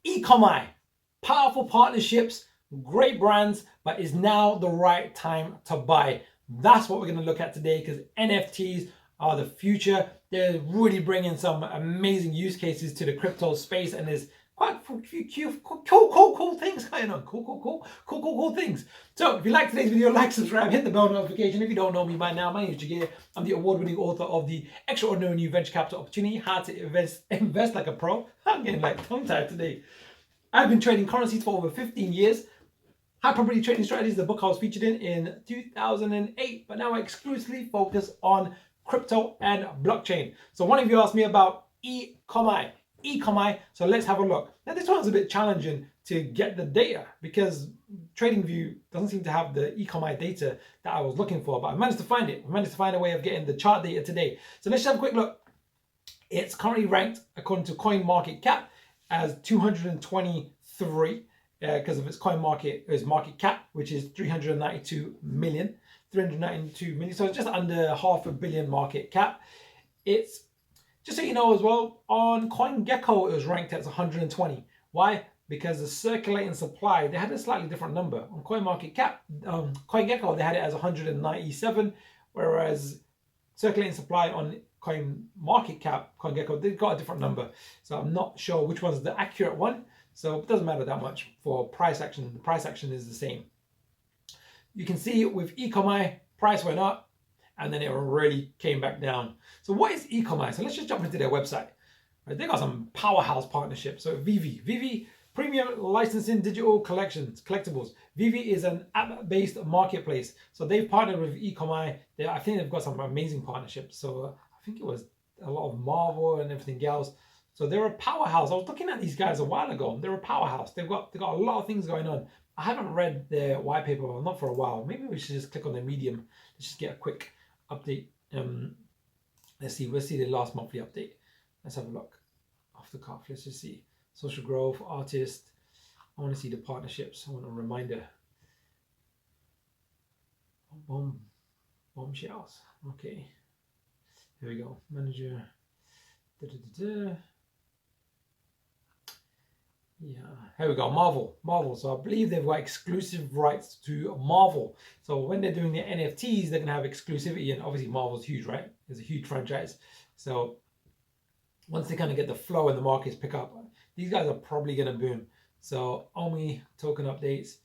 Ecomi, powerful partnerships, great brands, but is now the right time to buy? That's what we're going to look at today, because NFTs are the future. They're really bringing some amazing use cases to the crypto space, and there's quite a few cool things going on. Cool things. So if you like today's video, like, subscribe, hit the bell notification. If you don't know me by now, my name is Jagir. I'm the award-winning author of the Extraordinary New Venture Capital Opportunity, How to Invest Like a Pro. I'm getting like tongue-tied today. I've been trading currencies for over 15 years. High Probability Trading Strategies, the book I was featured in 2008, but now I exclusively focus on crypto and blockchain. So one of you asked me about Ecomi, so let's have a look. Now this one's a bit challenging to get the data because TradingView doesn't seem to have the Ecomi data that I was looking for, but I managed to find it. I managed to find a way of getting the chart data today. So let's have a quick look. It's currently ranked, according to CoinMarketCap, as 223 because of its market cap, which is 392 million. So it's just under $500 million market cap. It's, just so you know as well, on CoinGecko it was ranked as 120. Why? Because the circulating supply, they had a slightly different number. On CoinGecko they had it as 197, whereas circulating supply on CoinGecko, they've got a different number. So I'm not sure which one's the accurate one. So it doesn't matter that much for price action. The price action is the same. You can see with Ecomi, price went up and then it really came back down. So what is Ecomi? So let's just jump into their website. Right, they got some powerhouse partnerships. So Vivi, premium licensing digital collectibles. Vivi is an app-based marketplace. So they've partnered with Ecomi. I think they've got some amazing partnerships. So I think it was a lot of Marvel and everything else. So they're a powerhouse. I was looking at these guys a while ago. They're a powerhouse. They've got a lot of things going on. I haven't read their white paper, well, not for a while. Maybe we should just click on their Medium. Let's just get a quick update. Let's see the last monthly update. Let's have a look. Off the cuff, let's just see. Social growth, artist. I want to see the partnerships. I want a reminder. Bombshells. Okay. Here we go. Manager. Yeah, here we go. Marvel. So I believe they've got exclusive rights to Marvel. So when they're doing their NFTs, they're gonna have exclusivity, and obviously Marvel's huge, right? It's a huge franchise. So once they kind of get the flow and the markets pick up, these guys are probably gonna boom. So Ecomi token updates.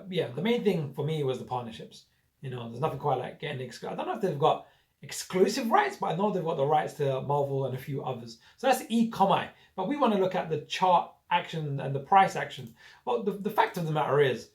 Yeah, the main thing for me was the partnerships. You know, there's nothing quite like getting exclusive. I don't know if they've got exclusive rights, but I know they've got the rights to Marvel and a few others. So that's Ecomi. But we want to look at the chart action and the price action. Well, the fact of the matter is,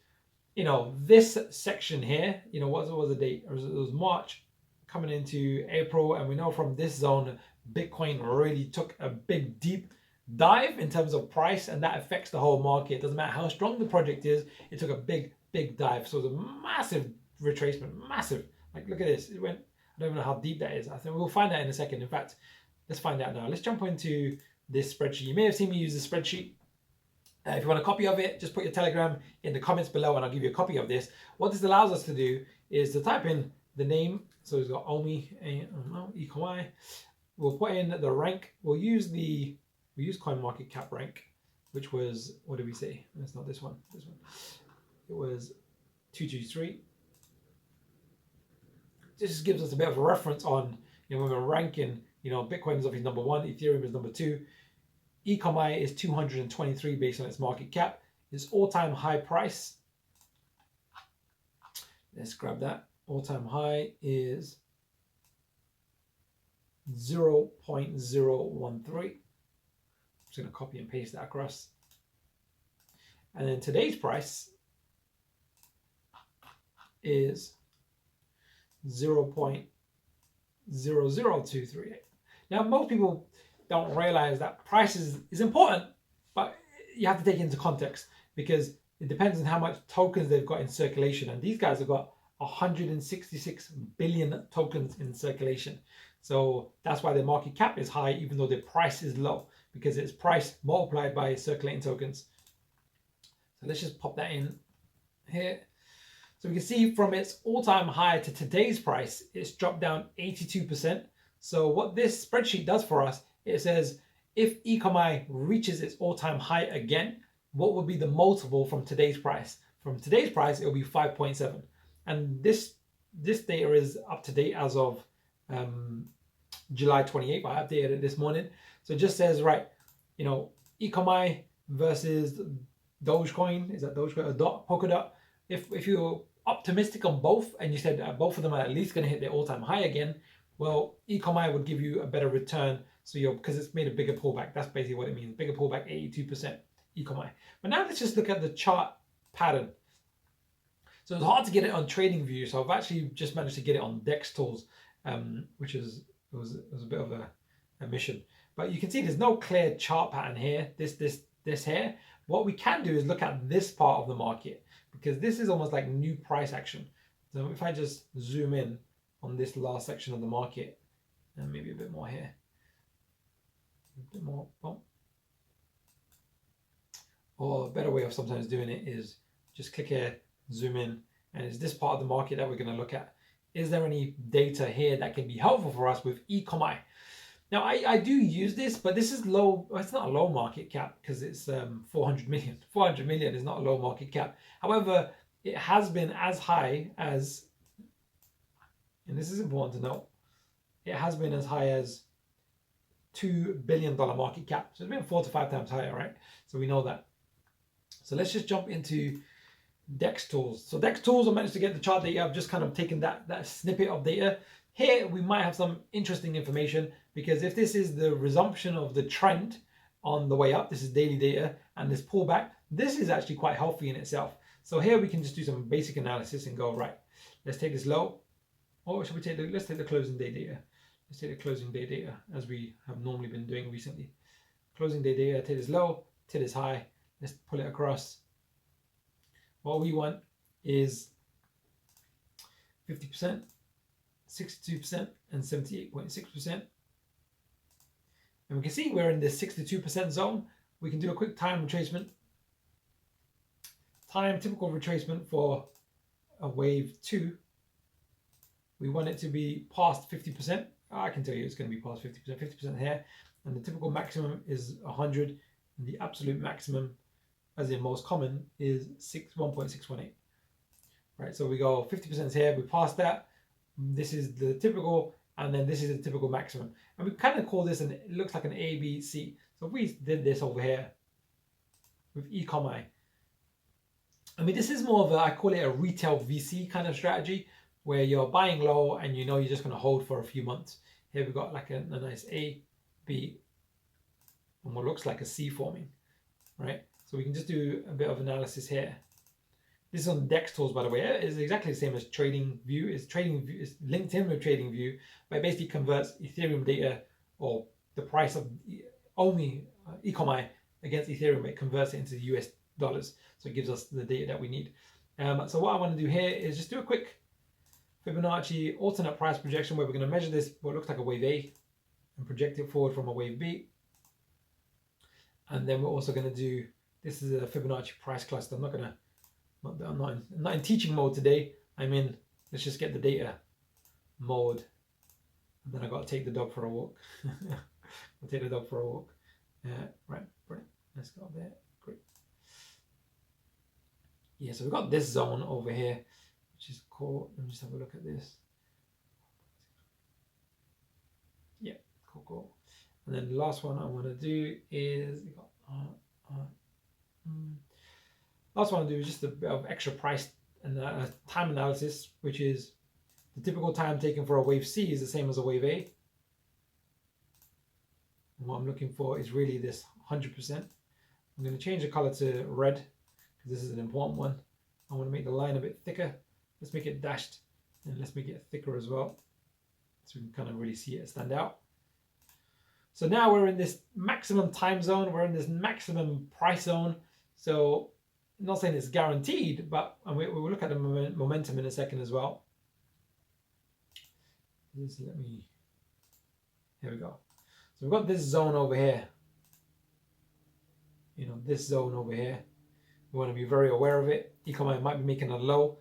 you know, this section here, you know, what was the date? It was March coming into April, and we know from this zone, Bitcoin really took a big deep dive in terms of price, and that affects the whole market. It doesn't matter how strong the project is, it took a big dive. So it was a massive retracement, massive. Like, look at this. It went, I don't even know how deep that is. I think we'll find out in a second. In fact, let's find out now. Let's jump into this spreadsheet. You may have seen me use this spreadsheet. If you want a copy of it, just put your Telegram in the comments below and I'll give you a copy of this. What this allows us to do is to type in the name. So we've got Ecomi. We'll put in the rank. We'll use CoinMarketCap rank, which was, what did we say? It's not this one. This one. It was 223. This just gives us a bit of a reference on, you know, when we're ranking, you know, Bitcoin is obviously number 1, Ethereum is number 2. Ecomi is 223 based on its market cap. Its all-time high price, let's grab that. All-time high is 0.013. I'm just going to copy and paste that across. And then today's price is 0.00238. Now, most people don't realize that price is important, but you have to take it into context because it depends on how much tokens they've got in circulation. And these guys have got 166 billion tokens in circulation. So that's why their market cap is high, even though their price is low, because it's price multiplied by circulating tokens. So let's just pop that in here. So we can see from its all-time high to today's price, it's dropped down 82%. So what this spreadsheet does for us, it says if Ecomi reaches its all-time high again, what would be the multiple from today's price? From today's price, it will be 5.7. And this data is up to date as of July 28th. I updated it this morning. So it just says, right, you know, Ecomi versus Dogecoin, is that Dogecoin or Polkadot? If you're optimistic on both and you said that both of them are at least going to hit their all-time high again, well, Ecomi would give you a better return. So because it's made a bigger pullback. That's basically what it means. Bigger pullback, 82% Ecomi. But now let's just look at the chart pattern. So it's hard to get it on TradingView. So I've actually just managed to get it on DEX tools, which was a bit of a mission. But you can see there's no clear chart pattern here. This here. What we can do is look at this part of the market, because this is almost like new price action. So if I just zoom in on this last section of the market, and maybe a bit more here, a bit more, or a better way of sometimes doing it is just click here, zoom in, and it's this part of the market that we're going to look at. Is there any data here that can be helpful for us with Ecomi? Now, I do use this, but this is low. It's not a low market cap because it's 400 million. 400 million is not a low market cap. However, it has been as high as, and this is important to note, it has been as high as $2 billion market cap. So it's been 4 to 5 times higher, right? So we know that. So let's just jump into DEX tools. So DEX tools, I managed to get the chart data. I've just kind of taken that snippet of data. Here, we might have some interesting information, because if this is the resumption of the trend on the way up, this is daily data, and this pullback, this is actually quite healthy in itself. So here we can just do some basic analysis and go, right, let's take this low. Or should we take let's take the closing day data. Let's take the closing day data as we have normally been doing recently. Closing day data, take this low, take this high. Let's pull it across. What we want is 50%, 62%, and 78.6%. And we can see we're in the 62% zone. We can do a quick time retracement. Time typical retracement for a wave 2. We want it to be past 50%. I can tell you it's going to be past 50%, 50% here. And the typical maximum is 100. And the absolute maximum, as in most common, is 1.618. Right, so we go 50% here, we pass that. This is the typical, and then this is the typical maximum. And we kind of call this, it looks like an A, B, C. So if we did this over here with Ecomi, I mean, this is more of a, I call it a retail VC kind of strategy, where you're buying low and you know you're just going to hold for a few months. Here we've got like a nice A, B, and what looks like a C forming, right? So we can just do a bit of analysis here. This is on DEX tools, by the way. It's exactly the same as TradingView. It's linked in with TradingView, but it basically converts Ethereum data, or the price of Ecomi against Ethereum. It converts it into US dollars, so it gives us the data that we need. So what I want to do here is just do a quick Fibonacci alternate price projection, where we're going to measure this, what looks like a wave A, and project it forward from a wave B. And then we're also going to do, this is a Fibonacci price cluster. I'm not in teaching mode today. I'm in, let's just get the data mode. And then I got to take the dog for a walk. I'll take the dog for a walk. Right, brilliant. Let's go there. Great. Yeah, so we've got this zone over here, which is cool. Let me just have a look at this. Yeah, cool. And then the last one I want to do is, last one I do is just a bit of extra price and time analysis, which is the typical time taken for a wave C is the same as a wave A. And what I'm looking for is really this 100%. I'm going to change the color to red, because this is an important one. I want to make the line a bit thicker. Let's make it dashed, and let's make it thicker as well, so we can kind of really see it stand out. So now we're in this maximum time zone. We're in this maximum price zone. So I'm not saying it's guaranteed, but we'll look at the momentum in a second as well. Here we go. So we've got this zone over here. This zone over here. We want to be very aware of it. Ecomi might be making a low,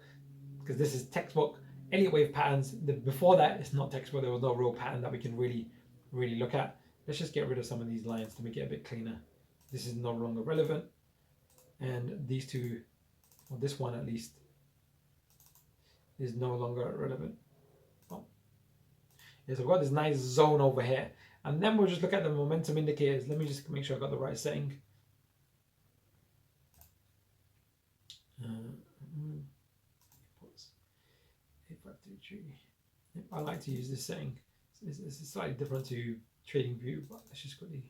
because this is textbook Elliott wave patterns. Before that, it's not textbook. There was no real pattern that we can really look at. Let's just get rid of some of these lines to make it a bit cleaner. This is no longer relevant. And these two, or this one at least, is no longer relevant. Oh. Yeah, so I've got this nice zone over here. And then we'll just look at the momentum indicators. Let me just make sure I got the right setting. I like to use this setting. This is slightly different to TradingView, but let's just quickly.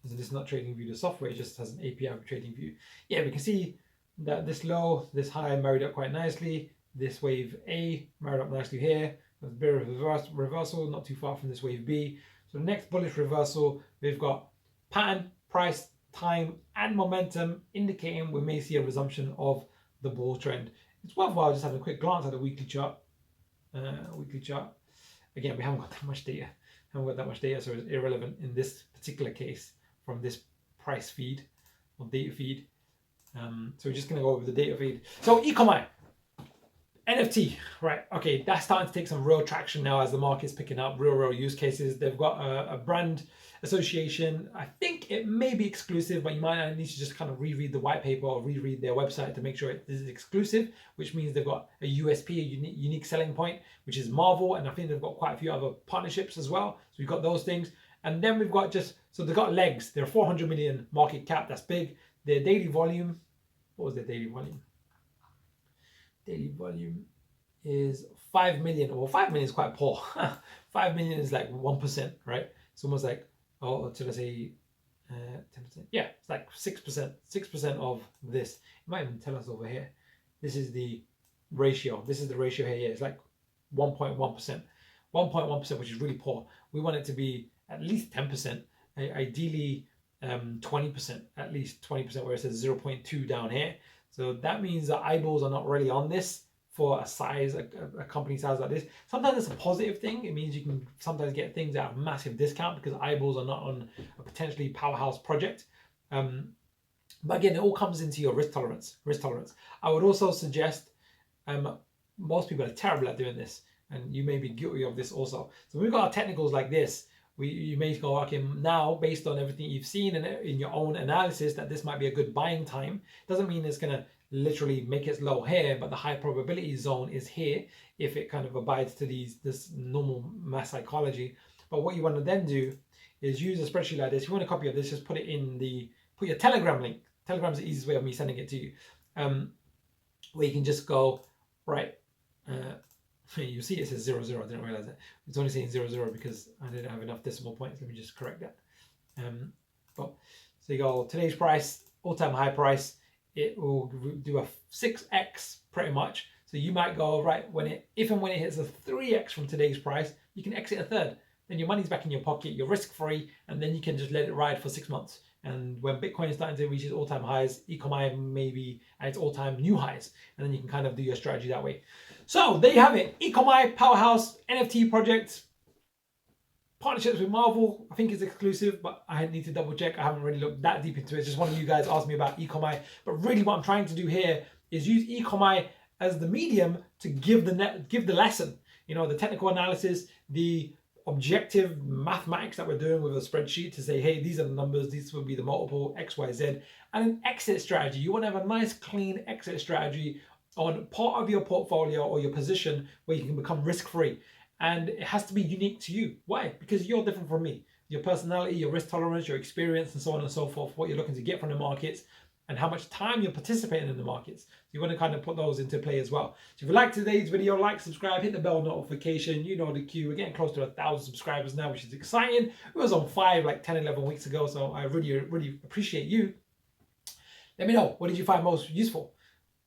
This is not TradingView, the software, it just has an API for TradingView. Yeah, we can see that this low, this high married up quite nicely. This wave A married up nicely here. There's a bit of reversal, not too far from this wave B. So the next bullish reversal, we've got pattern, price, time, and momentum indicating we may see a resumption of the bull trend. It's worthwhile just having a quick glance at the weekly chart. Again, we haven't got that much data. So it's irrelevant in this particular case from this price feed or data feed. So we're just going to go over the data feed. So Ecomi, NFT, right? Okay, that's starting to take some real traction now as the market's picking up real use cases. They've got a brand association. I think it may be exclusive, but you might need to just kind of reread the white paper or reread their website to make sure it is exclusive, which means they've got a USP, a unique selling point, which is Marvel, and I think they've got quite a few other partnerships as well. So we've got those things. And then we've got so they've got legs. They're 400 million market cap, that's big. Their daily volume, what was their daily volume? Daily volume is 5 million. Well, 5 million is quite poor. 5 million is like 1%, right? It's almost like, should I say 10%? Yeah, it's like 6%. 6% of this. It might even tell us over here. This is the ratio. This is the ratio here. Yeah, it's like 1.1%. 1.1%, which is really poor. We want it to be at least 10%. Ideally, 20%, at least 20%, where it says 0.2 down here. So that means that eyeballs are not really on this for a size, a company size like this. Sometimes it's a positive thing. It means you can sometimes get things at a massive discount because eyeballs are not on a potentially powerhouse project. But again, it all comes into your risk tolerance. I would also suggest, most people are terrible at doing this, and you may be guilty of this also. So we've got our technicals like this. You may go, okay, now based on everything you've seen and in your own analysis that this might be a good buying time. Doesn't mean it's going to literally make its low here, but the high probability zone is here if it kind of abides to this normal mass psychology. But what you want to then do is use a spreadsheet like this. If you want a copy of this, just put your Telegram link. Telegram's the easiest way of me sending it to you. Where you can just go, right, you see it says 00, I didn't realize that. It's only saying 00 because I didn't have enough decimal points. Let me just correct that. So you go today's price, all-time high price, it will do a 6x pretty much. So you might go, right, if and when it hits a 3x from today's price, you can exit a third. Then your money's back in your pocket, you're risk-free, and then you can just let it ride for 6 months. And when Bitcoin is starting to reach its all-time highs, Ecomi may be at its all-time new highs. And then you can kind of do your strategy that way. So there you have it. Ecomi, powerhouse, NFT project, partnerships with Marvel. I think it's exclusive, but I need to double check. I haven't really looked that deep into it. Just one of you guys asked me about Ecomi. But really what I'm trying to do here is use Ecomi as the medium to give the lesson. You know, the technical analysis, the objective mathematics that we're doing with a spreadsheet to say, hey, these are the numbers, these will be the multiple X, Y, Z, and an exit strategy. You want to have a nice clean exit strategy on part of your portfolio or your position where you can become risk-free. And it has to be unique to you. Why? Because you're different from me. Your personality, your risk tolerance, your experience, and so on and so forth, what you're looking to get from the markets, and how much time you're participating in the markets. So you want to kind of put those into play as well. So if you like today's video, like, subscribe, hit the bell notification. You know the cue. We're getting close to 1,000 subscribers now, which is exciting. It was on 5 like 10, 11 weeks ago. So I really appreciate you. Let me know, what did you find most useful?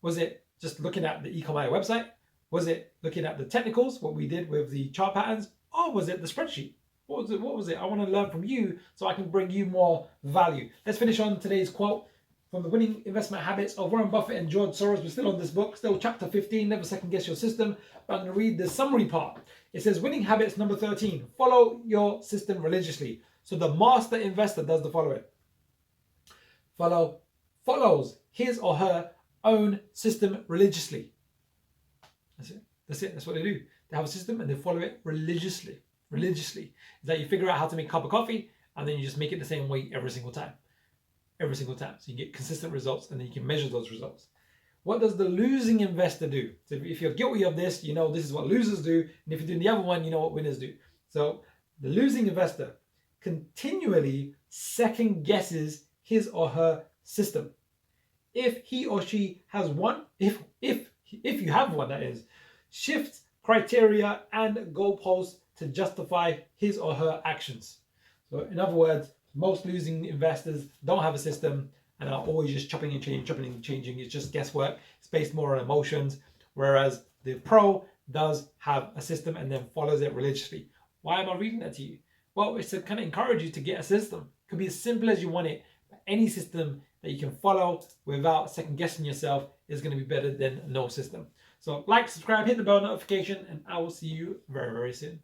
Was it just looking at the Ecomi website? Was it looking at the technicals, what we did with the chart patterns? Or was it the spreadsheet? What was it? I want to learn from you so I can bring you more value. Let's finish on today's quote from The Winning Investment Habits of Warren Buffett and George Soros. We're still on this book, still chapter 15, never second guess your system. But I'm going to read the summary part. It says, winning habits number 13, follow your system religiously. So the master investor does the following. Follows his or her own system religiously. That's it. That's what they do. They have a system and they follow it religiously. religiously. Is that you figure out how to make a cup of coffee and then you just make it the same way every single time. Every single time. So you get consistent results and then you can measure those results. What does the losing investor do? So if you're guilty of this, you know this is what losers do. And if you're doing the other one, you know what winners do. So the losing investor continually second guesses his or her system. If he or she has one, if you have one, that is, shifts criteria and goalposts to justify his or her actions. So in other words, most losing investors don't have a system and are always just chopping and changing. It's just guesswork. It's based more on emotions. Whereas the pro does have a system and then follows it religiously. Why am I reading that to you? Well, it's to kind of encourage you to get a system. It could be as simple as you want it, but any system that you can follow without second guessing yourself is going to be better than no system. So like, subscribe, hit the bell notification, and I will see you very, very soon.